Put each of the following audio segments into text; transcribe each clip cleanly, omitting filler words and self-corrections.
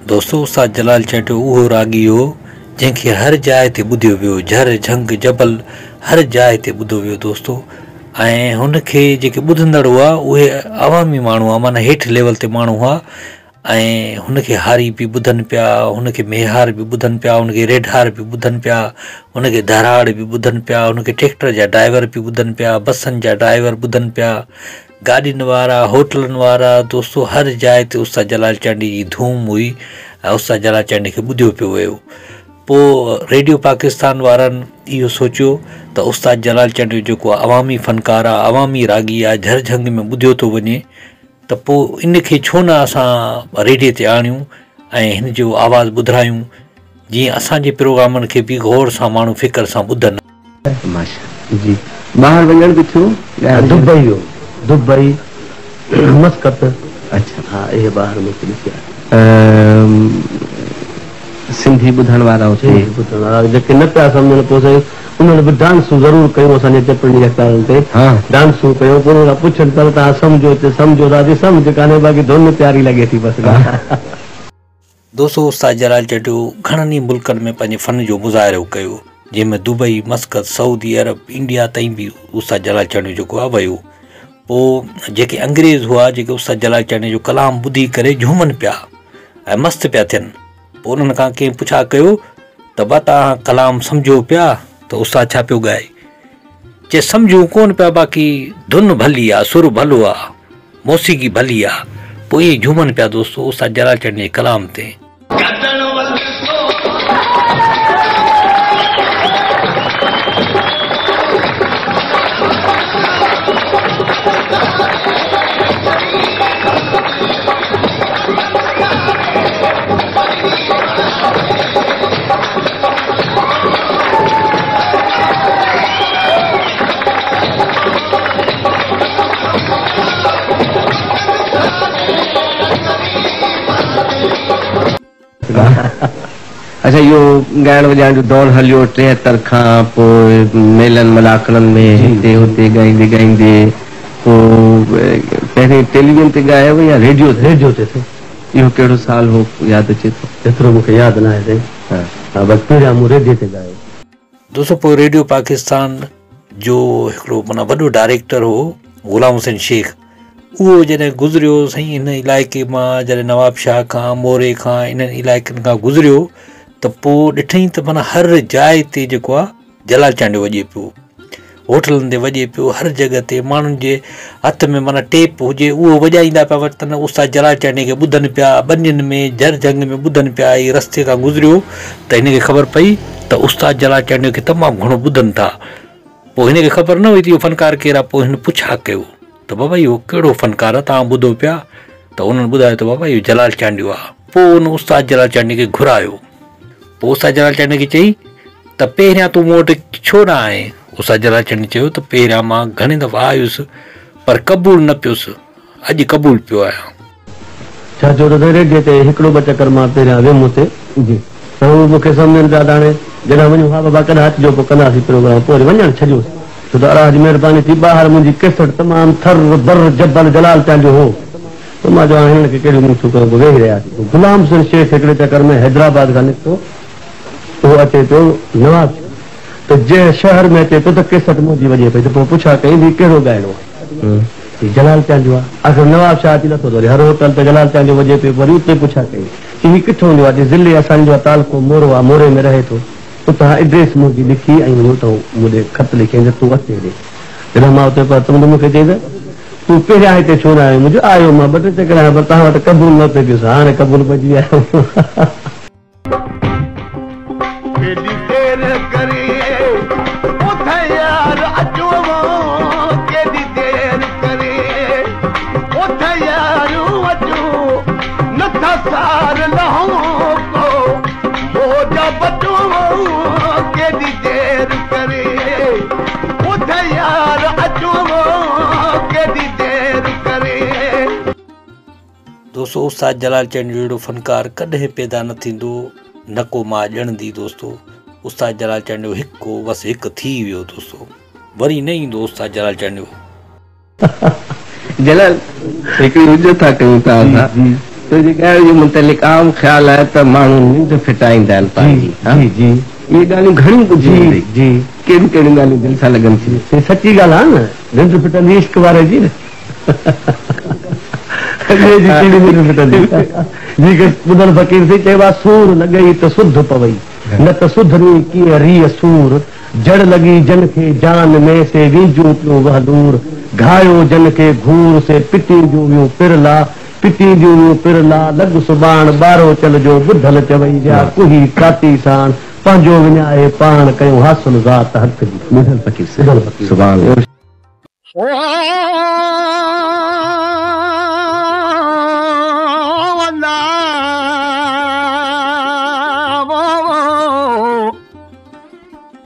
दोस्तों उस्ताद जलाल चंड उहो रागी हो जंहिंखे हर जाइ ते ॿुधियो वियो, झर झंग जबल हर जाइ ते ॿुधो वियो दोस्तों। ऐं हुनखे जेके ॿुधंदड़ हुआ उहे अवामी माण्हू हुआ, माना हेठि लेवल ते माण्हू हुआ। ऐं हुनखे हारी बि ॿुधनि पिया, हुनखे मेहार बि ॿुधनि पिया, हुनखे रेढार बि ॿुधनि पिया, हुनखे दराड़ बि ॿुधनि पिया, हुनखे ट्रैक्टर जा ड्राइवर बि ॿुधनि पिया, बसनि जा ड्राइवर ॿुधनि पिया, गाॾियुनि वारा, होटलनि वारा। दोस्तों हर जाइ ते उस्ताद जलाल चांडी जी धूम हुई ऐं उस्ताद जलाल चांडी खे ॿुधियो पियो वियो। पोइ रेडियो पाकिस्तान वारनि इहो सोचियो त उस्ताद जलाल चांडी जेको अवामी फ़नकार आहे, अवामी रागी आहे, झरझंग में ॿुधियो थो वञे, त पोइ इनखे छो न असां रेडियो ते आणियूं ऐं हिन जो आवाज़ु ॿुधायूं, जीअं असांजे प्रोग्रामनि खे बि गौर सां माण्हू फ़िक्र सां ॿुधनि। माशा जी ॿाहिरि वञण बि थियो, दुबई हो, दुबई, मस्कत, अच्छा हा इहे ॿाहिरि मूंखे ॾिसिया। सिंधी ॿुधण वारा ॿुधण वारा जेके न पिया सम्झनि, पोइ साईं उन्हनि बि डांसूं ज़रूरु कयूं असांजे चपड़ी अख़बारनि ते, डांसूं कयूं, पोइ उन्हनि पुछनि पर तव्हां सम्झो त सम्झो, दादी सम्झ कान्हे, बाक़ी धुन प्यारी लॻे थी बसि। दोस्तों उस्ताद जलाल चंडी घणनि ई मुल्कनि में पंहिंजे फ़न जो मुज़ाहिरो कयो, जंहिंमें दुबई, मस्कत, सऊदी अरब, इंडिया ताईं बि उस्ताद जलाल चांडी जेको आहे वियो। पोइ जेके अंग्रेज़ हुआ जेके उस्ताद जलाल चांडी जो कलाम ॿुधी करे झूमनि पिया ऐं मस्तु पिया थियनि। पोइ उन्हनि खां कंहिं पुछा कयो त बा तव्हां कलाम सम्झो पिया, त उस्ताद छा पियो ॻाए? चए सम्झूं कोन पिया, बाक़ी धुन भली आहे, सुर भलो आहे, मौसीक़ी भली आहे। पोइ इहे झूमनि पिया दोस्तों उस्ताद जलाल चांडी जे कलाम ते। अच्छा इहो ॻाइण वॼाइण जो दौर हलियो 73 खां पोइ मेलनि मलाकड़नि में हिते हुते ॻाईंदे ॻाईंदे, पोइ पहिरीं टेलीविजन ते ॻायो या रेडियो ते? इहो कहिड़ो साल हो यादि अचे थो? एतिरो मूंखे यादि न आहे साईं। हा बसि पहिरियां मूं रेडियो ते ॻायो। दोस्तों पोइ रेडियो पाकिस्तान जो हिकिड़ो माना वॾो डायरेक्टर हो ग़ुलाम हुसैन शेख, उहो जॾहिं गुज़रियो साईं हिन इलाइक़े मां, जॾहिं नवाब शाह खां, मोरे खां, इन्हनि इलाइक़नि खां गुज़रियो, त पोइ ॾिठईं त माना हर जाइ ते जेको आहे जलाल चांडियो वॼे पियो, होटलनि ते वॼे पियो, हर जॻह ते माण्हुनि जे हथ में माना टेप हुजे उहो वॼाईंदा पिया वठनि, उस्ताद जलाल चांडी खे ॿुधनि पिया, ॿनियुनि में झरझंग में ॿुधनि पिया। इहे रस्ते तां गुज़रियो त हिनखे ख़बर पई त उस्ताद जलाल चांडी खे तमामु घणो ॿुधनि था। पोइ हिनखे ख़बर न हुई त इहो फ़नकार केरु आहे। पोइ हिन पुछा कयो त बाबा इहो कहिड़ो फ़नकार आहे तव्हां ॿुधो पिया? त उन्हनि ॿुधायो त बाबा इहो जलाल चांडियो आहे। पोइ उन उस्ताद जलाल चांडी खे घुरायो। पोइ उस्ताद जलाल चांडी खे चई त पहिरियां तूं मूं वटि छो न आहे? उस्ताद जलाल चांडी चयो त पहिरियां मां घणे दफ़ा आयुसि पर क़बूल न पियुसि, अॼु क़बूल पियो आहियां। छा चयो त रेडियो ते हिकिड़ो ॿ चकर मां पहिरियां वियुमि हुते जी, त उहो मूंखे सम्झनि पिया त हाणे जॾहिं वञूं हा बाबा कॾहिं अचिजो, पोइ कंदासीं प्रोग्राम, पोइ वरी वञणु छॾियोसि। छो त अलाह जी महिरबानी थी ॿाहिरि मुंहिंजी केसट तमामु थर बर जबल जलाल चांडियो हो। त मां चवां हिननि खे कहिड़ियूं मीठियूं कयो, वेही रहियासीं। ग़ुलाम हुसैन शेख हिकिड़े चकर में हैदराबाद खां निकितो, उहो अचे पियो नवाब, त जंहिं शहर में अचे पियो त केसट मुंहिंजी वॼे पई। त पोइ पुछा कई बि कहिड़ो ॻाइणो आहे? जलाल चांडियो आहे। आख़िर नवाब शाह अची नथो वरी हर होटल ते जलाल चांडियो वॼे पियो। वरी उते पुछा कई हीउ किथां हूंदो आहे? ज़िले असांजो तालको मोरो आहे, मोरे में रहे थो। उतां एड्रेस मुंहिंजी लिखी ऐं उतां मुंहिंजे ख़त लिखियईं त तूं अचे ॾे। जॾहिं मां उते पहुतमि मूंखे चई त तूं पहिरियां हिते छो न आयो? मुंहिंजो आयो मां ॿ टे चकर आहियां पर तव्हां वटि क़बूल न पियो पियुसि, हाणे क़बूल पइजी विया। दोस्तों उस्ताद जलाल चांडी जहिड़ो फ़नकार कॾहिं पैदा न थींदो, न को मां ॼणंदी। दोस्तों उस्ताद जलाल चांडियो हिकु बसि हिकु थी वियो दोस्तों, वरी न ईंदो उस्ताद जलाल चांडियो। जलाल हिकिड़ी हुजत था कयूं था असां तुझी ॻाल्हि जे मुतलिक़ आम ख़्याल आहे त माण्हू निंड फिटाईंदा आहिनि पंहिंजी। जी इहे ॻाल्हियूं घणियूं ॿुधियूं हूंदी। जी कहिड़ियूं कहिड़ियूं ॻाल्हियूं दिलि सां लॻनि थियूं। सची ॻाल्हि आहे न, निंड फिटंदी इश्क वारे जी न। ॿुधल फ़क़ीर से चइबो आहे सूर लॻई त सुध पवई, न त सुधरी कीअं रीह सूर। जड़ लॻी जन खे जान में से वींजूं पियो वह दूर। घायो जन खे घूर से पिटींदियूं वियूं पिरला, पिटींदियूं वियूं पिरला। लॻ सुभाण ॿारो चलजो ॿुधल चवई जा कुही काती साण। पंहिंजो विञाए पाण कयूं हासिल ज़ात हक़ जी। ॿुधल फ़क़ीर से सुभान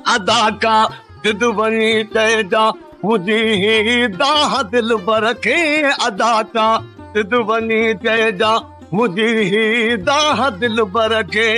अदा का दिद बनी तेजा मुझी दाह दिल बरखे। अदा का दिद बनी तेजा मुझी दाह दिल बरखे।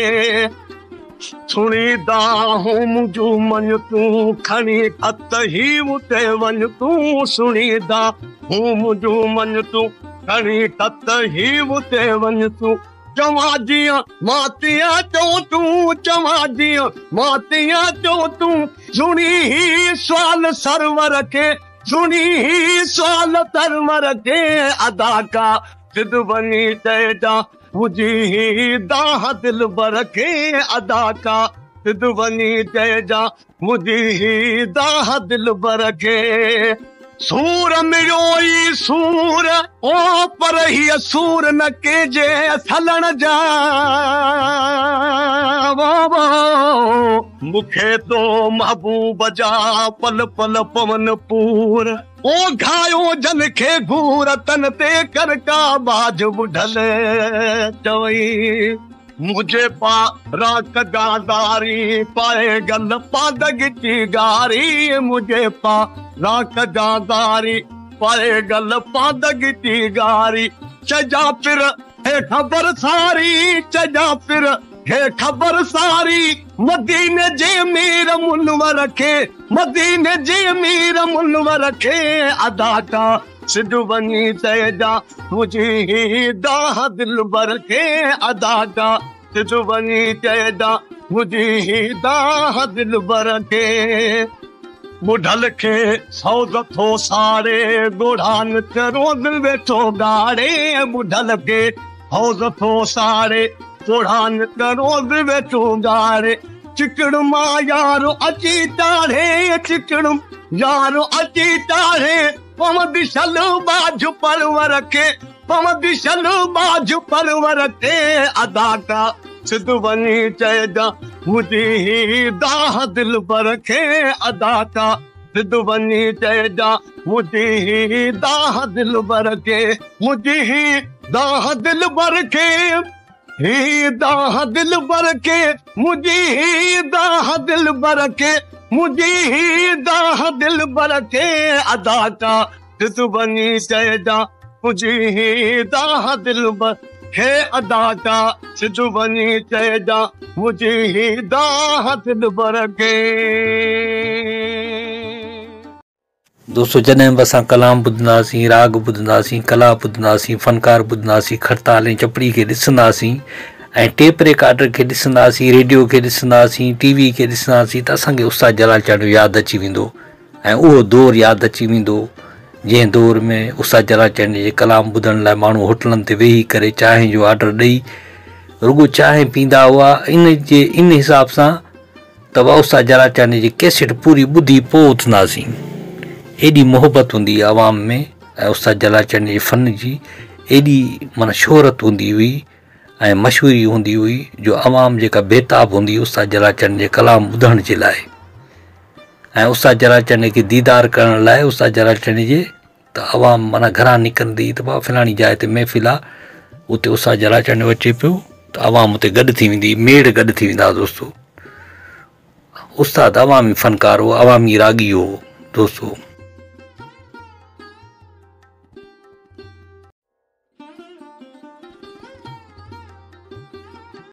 सुनी दाहूं मुझू मन तू खणी हथ ही उते वन तू। सुनी दाहूं मुझू मन तू खणी हथ ही उते वन तू। चवा जिया मातिया चो तू, चवा जिया मातिया चो तू। सुनी ही सवाल सरवर के, सुनी ही सवाल सरवर के। अदा का दिद बनी तेजा मुझी दाह दिल बरखे। अदा का दिद बनी तेजा मुझी दाह दिल बरखे। सूर मिड़ोई सूर ओ पर ही सूर न केजे थलण जा। मुखे तो महबूब जा पल पल पवन पूर। ओ घायो जन खे घूर तन ते कर का बाज बुढ़ल चवई। मुझे पा राक गादारी पाए गल पादग की गारी। मुझे पा राक गादारी पाए गल पादग की गारी। चजा फिर है खबर सारी, चजा फिर है खबर सारी। मदीने जे मीर मुनवर रखे, मदीने जे मीर मुनवर रखे। अदा का सिद्ध बनी तेजा मुझी दाह दिल बरखे। अदा का सिद्ध बनी तेजा मुझी दाह दिल बरखे। बुढ़ल के सौद थो सारे गोढ़ान चरो दिल वेठो गाड़े। बुढ़ल के सौद थो सारे गोढ़ान चरो दिल वेठो गाड़े। चिकड़ मां यारो अची टाढ़े, चिकड़ यारो अची टाढ़े। पम दिशल बाजू परवर के, पम दिशल बाजू परवर के। अदा का सिद्ध बनी तेजा मुझी दाह दिल बरखे। अदा का सिद्ध बनी तेजा मुझी दाह दिल बरखे। मुझी दाह दिल बरखे, ही दाह दिल बरखे। मुझी दाह दिल बरखे, मुझी दाह दिल बरखे। अदा का सिद्ध बनी तेजा मुझी दाह दिल बरखे। अदा का सिद्ध बनी तेजा मुझी दाह दिल बरखे। दोस्तों जॾहिं बि असां कलाम ॿुधंदासीं, राग ॿुधंदासीं, कला ॿुधंदासीं, फ़नकार ॿुधंदासीं, खड़ताल ऐं चपड़ी खे ॾिसंदासीं ऐं टेप रिकॉर्डर खे ॾिसंदासीं, रेडियो खे ॾिसंदासीं, टीवी खे ॾिसंदासीं त असांखे उस्ताद जलाल चांडू यादि अची वेंदो ऐं उहो दौरु यादि अची वेंदो जंहिं दौर में उस्ताद जलाल चांडू जे कलाम ॿुधण लाइ माण्हू होटलनि ते वेही करे चांहि जो ऑडर ॾेई रुॻो चांहि पींदा हुआ। इन हिसाब सां त उस्ताद जलाल चांडू जी कैसेट पूरी ॿुधी पोइ उथंदासीं। एॾी मोहबत हूंदी आवाम में ऐं उस्ताद जलाल चांडू जे फ़न जी एॾी माना शोहरत हूंदी हुई ऐं मशहूरी हूंदी हुई जो आवाम जेका बेताब हूंदी उस्ताद जलाल चांडू जे कलाम ॿुधण जे लाइ ऐं उस्ताद जलाल चांडू खे दीदार करण लाइ उस्ताद जलाल चांडू जे त आवाम माना घरां निकिरंदी त भाउ फलाणी जाइ ते महफ़िल आहे, उते उस्ताद जलाल चांडू अचे पियो त आवाम उते गॾु थी वेंदी, मेड़ गॾु थी वेंदा। दोस्तो उस्ताद अवामी फ़नकार हो, अवामी रागी हो दोस्तो।